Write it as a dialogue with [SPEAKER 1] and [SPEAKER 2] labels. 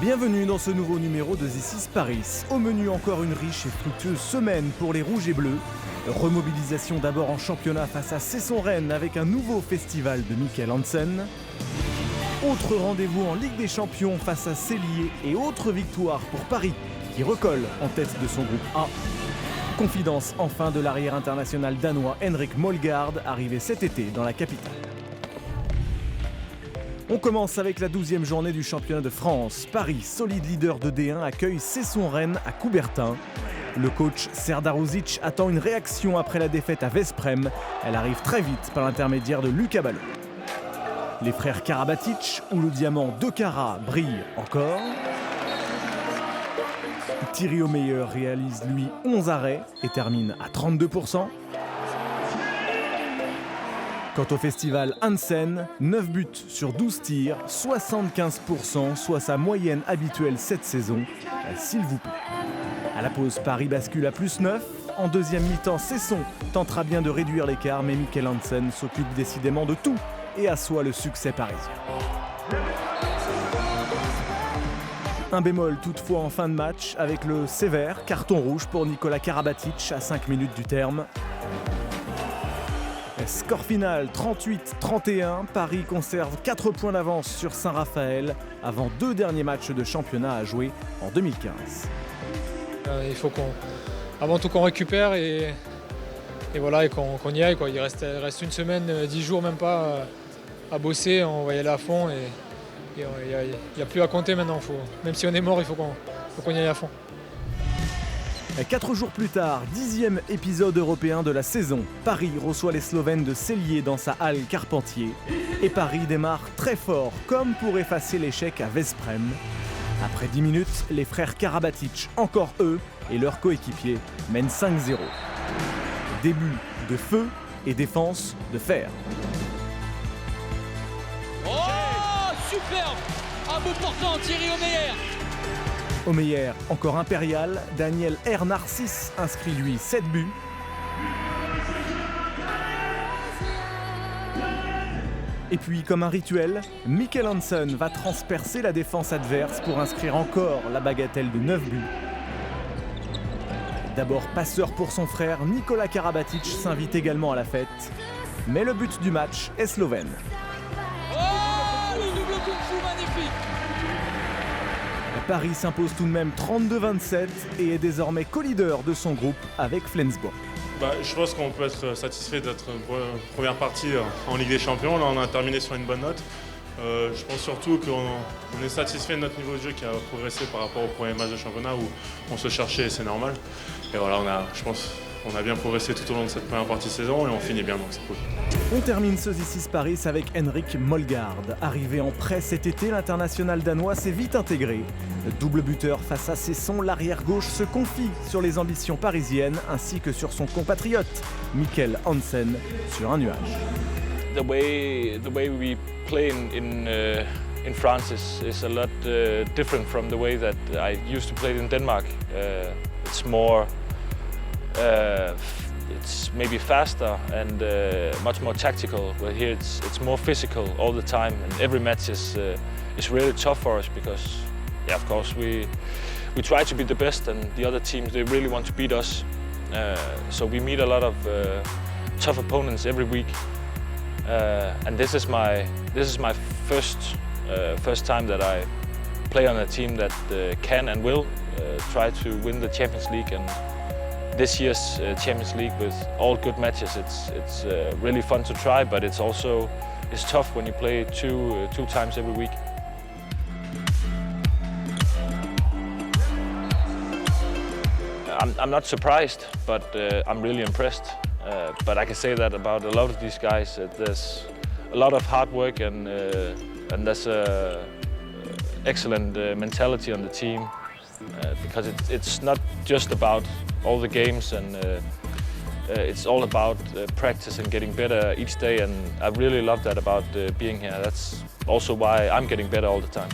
[SPEAKER 1] Bienvenue dans ce nouveau numéro de This is Paris. Au menu, encore une riche et fructueuse semaine pour les Rouges et Bleus. Remobilisation d'abord en championnat face à Cesson-Rennes avec un nouveau festival de Mikkel Hansen. Autre rendez-vous en Ligue des Champions face à Cellier et autre victoire pour Paris qui recolle en tête de son groupe A. Confidence enfin de l'arrière international danois Henrik Molgaard, arrivé cet été dans la capitale. On commence avec la 12e journée du championnat de France. Paris, solide leader de D1, accueille Cesson-Rennes à Coubertin. Le coach Serdar Uzic attend une réaction après la défaite à Vesprem. Elle arrive très vite par l'intermédiaire de Lucas Ballot. Les frères Karabatic, où le diamant de Kara brille encore. Thierry Omeyer réalise lui 11 arrêts et termine à 32%. Quant au festival Hansen, 9 buts sur 12 tirs, 75%, soit sa moyenne habituelle cette saison. S'il vous plaît. À la pause, Paris bascule à +9. En deuxième mi-temps, Cesson tentera bien de réduire l'écart, mais Mikkel Hansen s'occupe décidément de tout et assoit le succès parisien. Un bémol toutefois en fin de match avec le sévère carton rouge pour Nicolas Karabatic à 5 minutes du terme. Score final 38-31, Paris conserve 4 points d'avance sur Saint-Raphaël avant 2 derniers matchs de championnat à jouer en 2015.
[SPEAKER 2] Il faut avant tout qu'on récupère et voilà, et qu'on y aille, quoi. Il reste une semaine, 10 jours même pas à bosser, on va y aller à fond et il n'y a plus à compter maintenant. Même si on est mort, il faut qu'on y aille à fond.
[SPEAKER 1] 4 jours plus tard, 10e épisode européen de la saison. Paris reçoit les Slovènes de Cellier dans sa halle Carpentier. Et Paris démarre très fort, comme pour effacer l'échec à Vesprem. Après 10 minutes, les frères Karabatic, encore eux, et leurs coéquipiers, mènent 5-0. Début de feu et défense de fer.
[SPEAKER 3] Oh, superbe! Un bout portant, Thierry Omeyer.
[SPEAKER 1] Omeyer, encore impérial, Daniel R. Narcisse inscrit lui 7 buts. Et puis, comme un rituel, Mikkel Hansen va transpercer la défense adverse pour inscrire encore la bagatelle de 9 buts. D'abord passeur pour son frère, Nicolas Karabatic s'invite également à la fête. Mais le but du match est slovène.
[SPEAKER 3] Oh, le double kung-fu magnifique!
[SPEAKER 1] Paris s'impose tout de même 32-27 et est désormais co-leader de son groupe avec Flensburg.
[SPEAKER 4] Je pense qu'on peut être satisfait d'être première partie en Ligue des Champions. Là, on a terminé sur une bonne note. Je pense surtout qu'on est satisfait de notre niveau de jeu qui a progressé par rapport au premier match de championnat où on se cherchait et c'est normal. Et voilà, je pense qu'on a bien progressé tout au long de cette première partie de saison et on finit bien, donc c'est cool.
[SPEAKER 1] On termine ce This is Paris avec Henrik Molgaard. Arrivé en prêt cet été, l'international danois s'est vite intégré. Le double buteur face à Cesson, l'arrière-gauche se confie sur les ambitions parisiennes ainsi que sur son compatriote, Mikkel Hansen, sur un nuage.
[SPEAKER 5] The way we play in France is a lot different from the way that I used to play in Denmark. It's more, it's maybe faster and much more tactical. Where here it's more physical all the time, and every match is really tough for us because, yeah, of course we try to be the best, and the other teams they really want to beat us. So we meet a lot of tough opponents every week. And this is my first time that I play on a team that can and will try to win the Champions League. And this year's Champions League with all good matches, it's really fun to try, but it's tough when you play two times every week. I'm not surprised, but I'm really impressed. But I can say that about a lot of these guys. There's a lot of hard work and there's a excellent mentality on the team because it's not just about all the games and it's all about practice and getting better each day. And I really love that about being here. That's also why I'm getting better all the time.